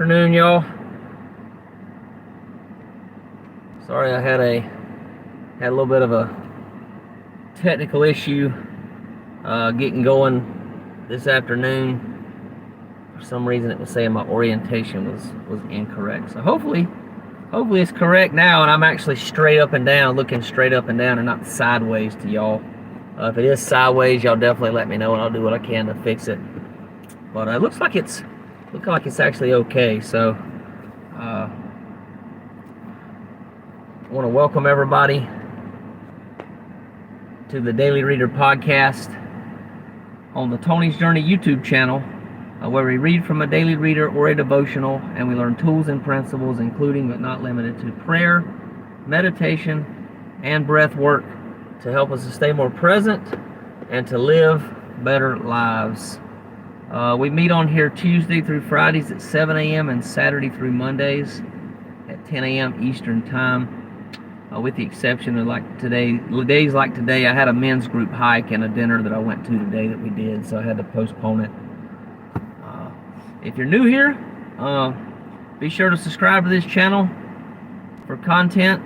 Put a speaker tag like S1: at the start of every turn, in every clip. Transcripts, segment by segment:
S1: Afternoon, y'all. Sorry, I had a little bit of a technical issue getting going this afternoon. For some reason, it was saying my orientation was incorrect. So hopefully it's correct now, and I'm actually straight up and down, looking straight up and down, and not sideways to y'all. If it is sideways, y'all definitely let me know, and I'll do what I can to fix it. But it looks like it's actually okay. So. I want to welcome everybody to the Daily Reader podcast on the Tony's Journey YouTube channel, where we read from a daily reader or a devotional, and we learn tools and principles, including but not limited to prayer, meditation, and breath work to help us to stay more present and to live better lives. We meet on here Tuesday through Fridays at 7 a.m. and Saturday through Mondays at 10 a.m. Eastern Time. With the exception of days like today, I had a men's group hike and a dinner that I went to today that we did, so I had to postpone it. If you're new here, be sure to subscribe to this channel for content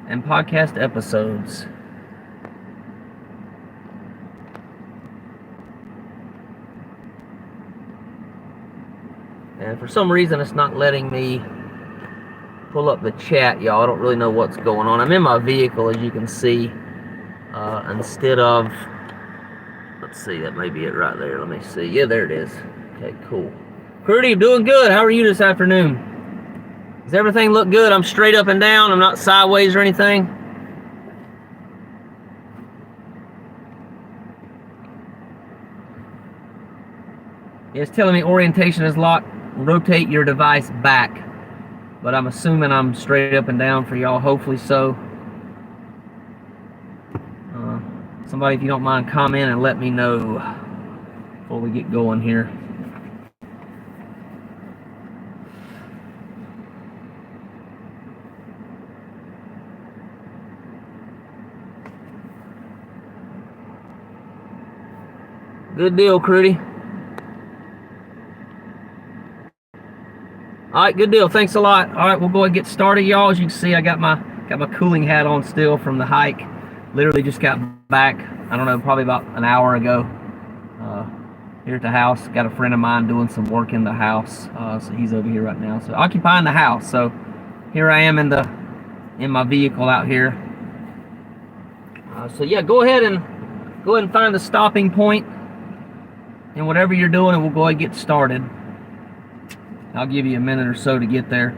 S1: and podcast episodes. And for some reason, it's not letting me pull up the chat, y'all. I don't really know what's going on. I'm in my vehicle, as you can see. Instead of, let's see, that may be it right there. Let me see. Yeah, there it is. Okay, cool. Crudy, doing good. How are you this afternoon? Does everything look good? I'm straight up and down. I'm not sideways or anything. It's telling me orientation is locked. Rotate your device back. But I'm assuming I'm straight up and down for y'all. Hopefully so. Somebody, if you don't mind, comment and let me know before we get going here. Good deal, Crudy. All right, good deal. Thanks a lot. All right, we'll go ahead and get started, y'all. As you can see, I got my cooling hat on still from the hike. Literally just got back, I don't know, probably about an hour ago. Here at the house. Got a friend of mine doing some work in the house, so he's over here right now. So occupying the house. So here I am in my vehicle out here. So yeah, go ahead and find the stopping point in whatever you're doing, and we'll go ahead and get started. I'll give you a minute or so to get there.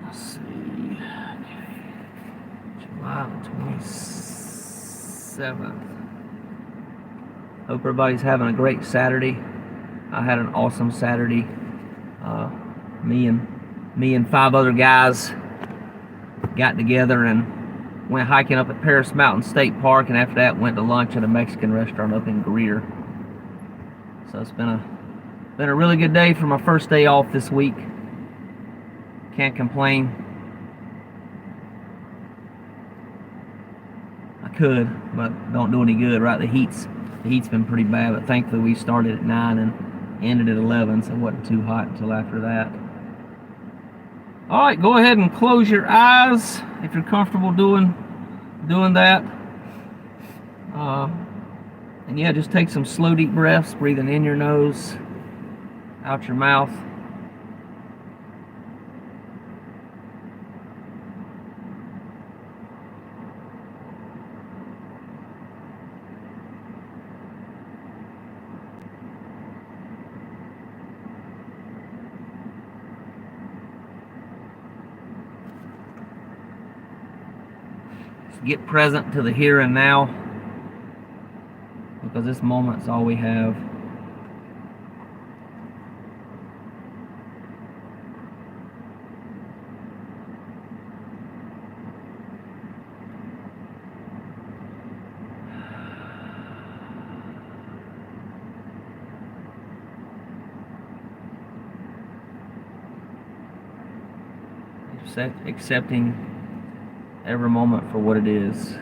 S1: Let's see. Okay. July the 27th. Hope everybody's having a great Saturday. I had an awesome Saturday. Me and 5 other guys got together and went hiking up at Paris Mountain State Park, and after that went to lunch at a Mexican restaurant up in Greer. So it's been a really good day for my first day off this week. Can't complain. I could, but don't do any good, right? The heat's been pretty bad, but thankfully we started at 9 and ended at 11, so it wasn't too hot until after that. All right, go ahead and close your eyes if you're comfortable doing that. And yeah, just take some slow, deep breaths, breathing in your nose, out your mouth. Get present to the here and now, because this moment's all we have. Accepting every moment for what it is.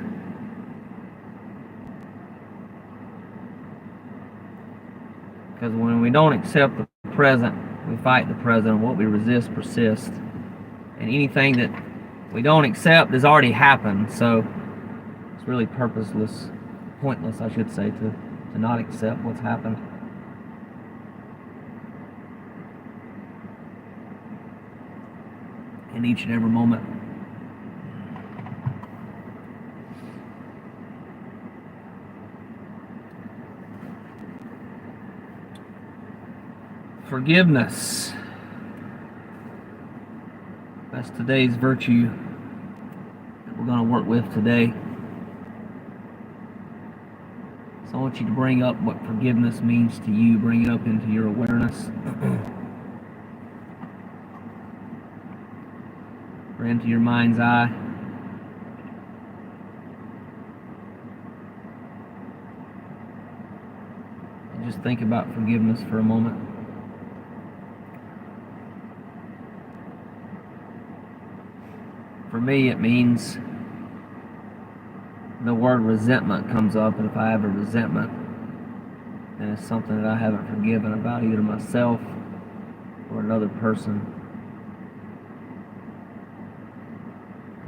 S1: Because when we don't accept the present, we fight the present. What we resist persists. And anything that we don't accept has already happened. So it's really pointless, I should say, to not accept what's happened. In each and every moment. Forgiveness. That's today's virtue that we're going to work with today. So I want you to bring up what forgiveness means to you. Bring it up into your awareness. Or into your mind's eye. And just think about forgiveness for a moment. For me, it means the word resentment comes up, and if I have a resentment, then it's something that I haven't forgiven about either myself or another person.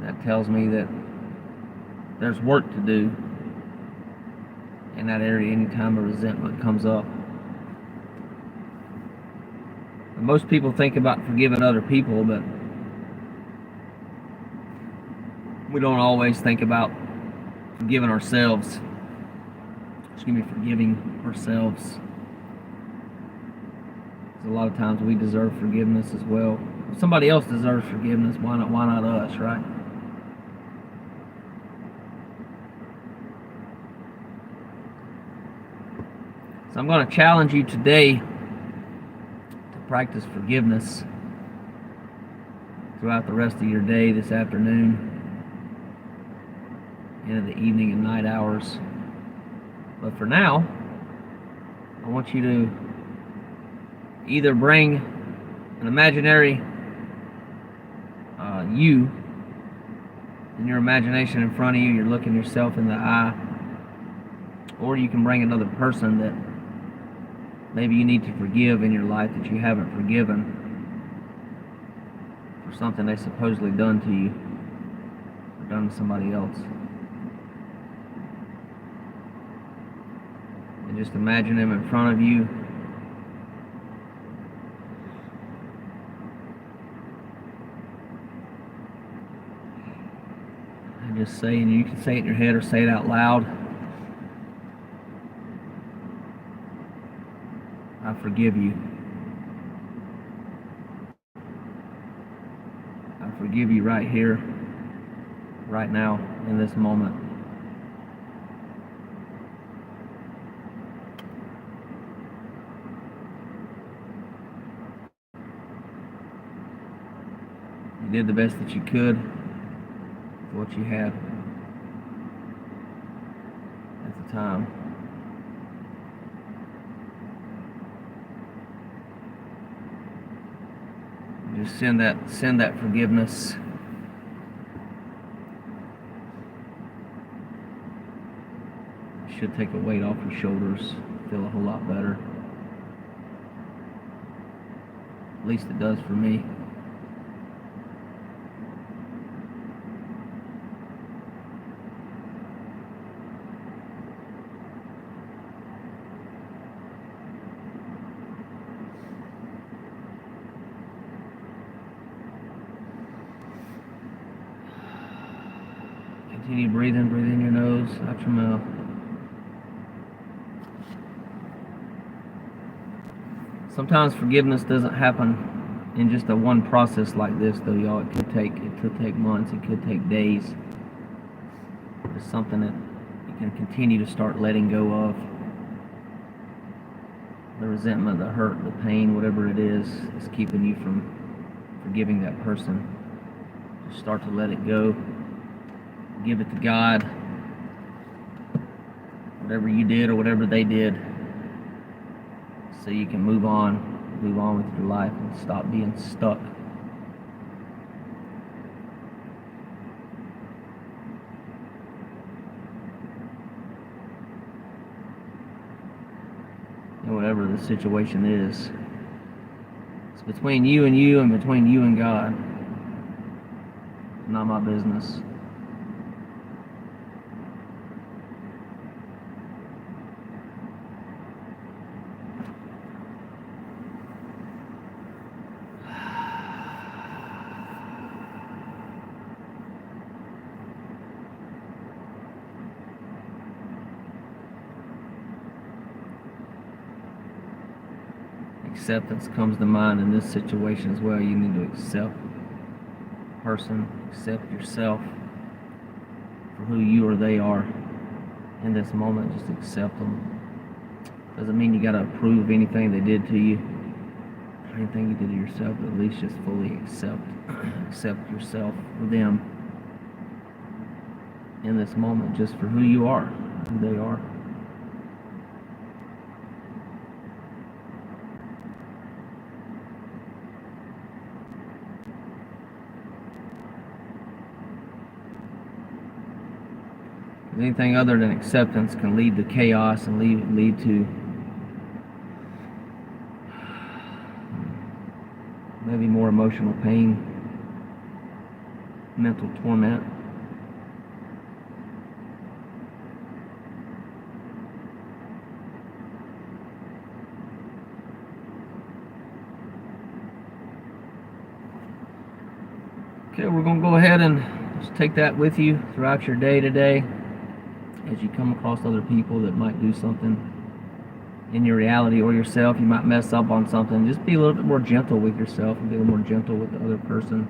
S1: That tells me that there's work to do in that area anytime a resentment comes up. And most people think about forgiving other people, but we don't always think about forgiving ourselves. Forgiving ourselves. A lot of times we deserve forgiveness as well. If somebody else deserves forgiveness, why not us, right? So I'm going to challenge you today to practice forgiveness throughout the rest of your day, this afternoon, into the evening and night hours. But for now, I want you to either bring an imaginary you in your imagination in front of you, you're looking yourself in the eye, or you can bring another person that maybe you need to forgive in your life that you haven't forgiven for something they supposedly done to you or done to somebody else. And just imagine them in front of you. And just say, and you can say it in your head or say it out loud. I forgive you. I forgive you right here, right now, in this moment. You did the best that you could with what you had at the time. Just send that forgiveness. It should take a weight off your shoulders. Feel a whole lot better. At least it does for me. Continue breathing. Breathe in your nose, out your mouth. Sometimes forgiveness doesn't happen in just a one process like this, though, y'all. It could take months. It could take days. It's something that you can continue to start letting go of. The resentment, the hurt, the pain, whatever it is keeping you from forgiving that person. Just start to let it go. Give it to God. Whatever you did or whatever they did, so you can move on with your life and stop being stuck. in whatever the situation is. It's between you and between you and God. It's not my business. Acceptance comes to mind in this situation as well. You need to accept the person, accept yourself for who you or they are in this moment. Just accept them. Doesn't mean you got to approve anything they did to you, anything you did to yourself, but at least just fully accept yourself for them in this moment, just for who you are, who they are. Anything other than acceptance can lead to chaos and lead to maybe more emotional pain, mental torment. Okay, we're going to go ahead and just take that with you throughout your day today. As you come across other people that might do something in your reality or yourself, you might mess up on something. Just be a little bit more gentle with yourself and be a little more gentle with the other person.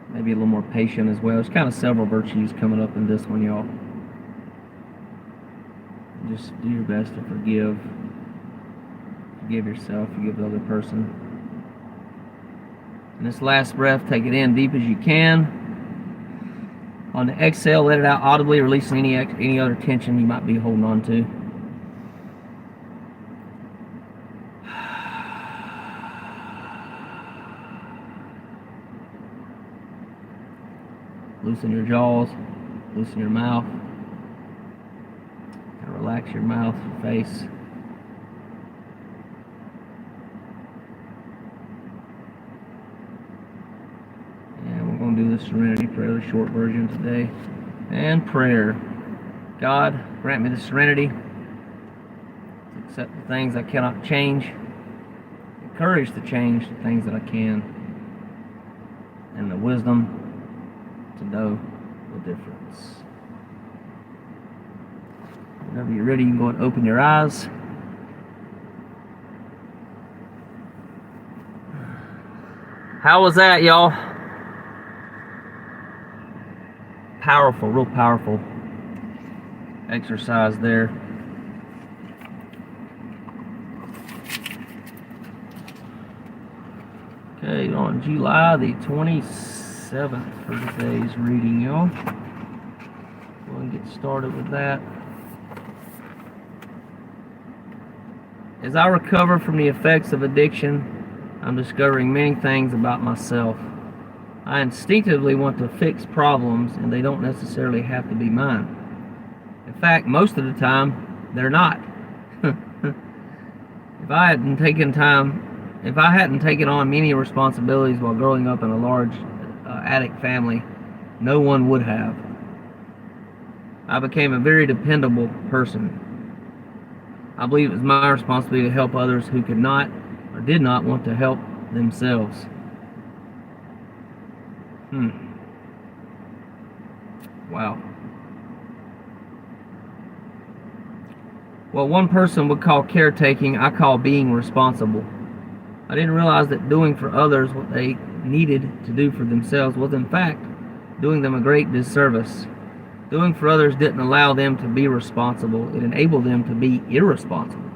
S1: Maybe a little more patient as well. There's kind of several virtues coming up in this one, y'all. Just do your best to forgive. Forgive yourself, forgive the other person. And this last breath, take it in deep as you can. On the exhale, let it out audibly, releasing any other tension you might be holding on to. Loosen your jaws, loosen your mouth. And relax your mouth, your face. Do the serenity prayer, the short version today. And prayer. God, grant me the serenity to accept the things I cannot change, the courage to change the things that I can, and the wisdom to know the difference. Whenever you're ready, you can go and open your eyes. How was that, y'all? Powerful, real powerful exercise there. Okay, on July the 27th for today's reading, y'all. Go and get started with that. As I recover from the effects of addiction, I'm discovering many things about myself. I instinctively want to fix problems, and they don't necessarily have to be mine. In fact, most of the time, they're not. If I hadn't taken on many responsibilities while growing up in a large addict family, no one would have. I became a very dependable person. I believe it was my responsibility to help others who could not or did not want to help themselves. Wow. What one person would call caretaking, I call being responsible. I didn't realize that doing for others what they needed to do for themselves was in fact doing them a great disservice. Doing for others didn't allow them to be responsible. It enabled them to be irresponsible.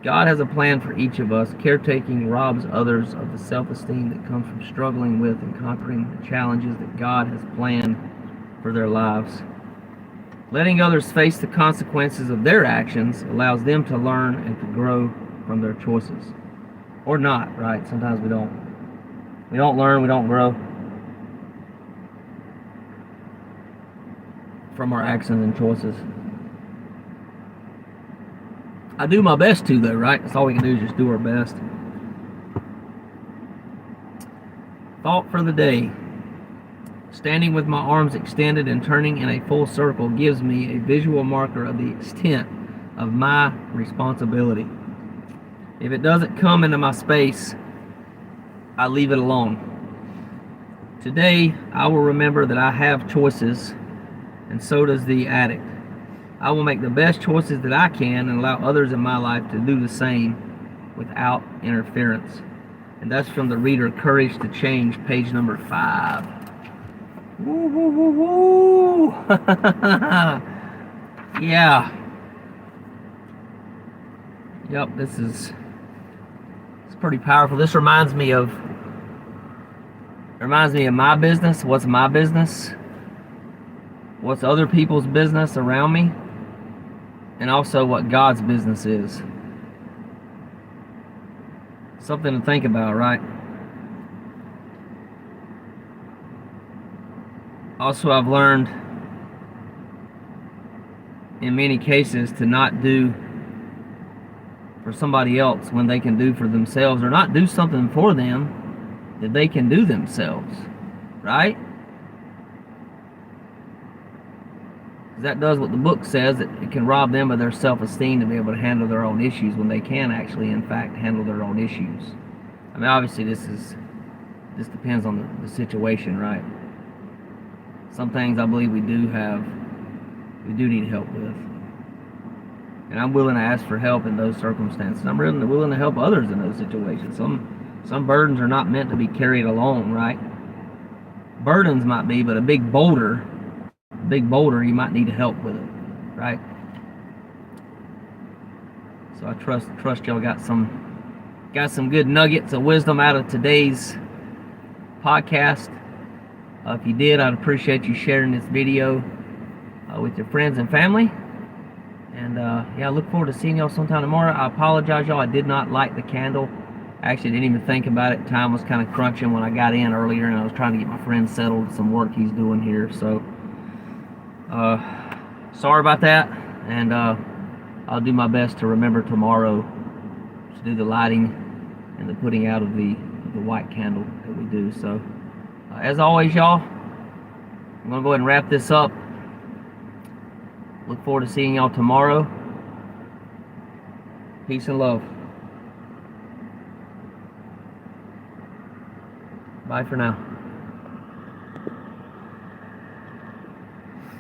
S1: God has a plan for each of us. Caretaking robs others of the self-esteem that comes from struggling with and conquering the challenges that God has planned for their lives. Letting others face the consequences of their actions allows them to learn and to grow from their choices. Or not, right? Sometimes we don't. We don't learn, we don't grow from our actions and choices. I do my best to, though, right? That's all we can do is just do our best. Thought for the day. Standing with my arms extended and turning in a full circle gives me a visual marker of the extent of my responsibility. If it doesn't come into my space, I leave it alone. Today, I will remember that I have choices, and so does the addict. I will make the best choices that I can and allow others in my life to do the same without interference. And that's from the reader Courage to Change, page number 5. Woo, woo, woo, woo. Yeah. Yep, it's pretty powerful. This reminds me of my business. What's my business? What's other people's business around me? And also what God's business is. Something to think about, right? Also, I've learned in many cases to not do for somebody else when they can do for themselves, or not do something for them that they can do themselves, right? That does what the book says, that it can rob them of their self-esteem to be able to handle their own issues when they can actually, in fact, handle their own issues. I mean, obviously this depends on the situation, right? Some things I believe we do need help with. And I'm willing to ask for help in those circumstances. I'm really willing to help others in those situations. Some burdens are not meant to be carried alone, right? Burdens might be, but a big boulder, you might need help with it, right? So I trust y'all got some good nuggets of wisdom out of today's podcast. If you did, I'd appreciate you sharing this video with your friends and family. And yeah, I look forward to seeing y'all sometime tomorrow. I apologize, y'all. I did not light the candle. I actually didn't even think about it. Time was kind of crunching when I got in earlier, and I was trying to get my friend settled with some work he's doing here. So sorry about that. And I'll do my best to remember tomorrow to do the lighting and the putting out of the white candle that we do. So as always, y'all, I'm going to go ahead and wrap this up. Look forward to seeing y'all tomorrow. Peace and love. Bye for now.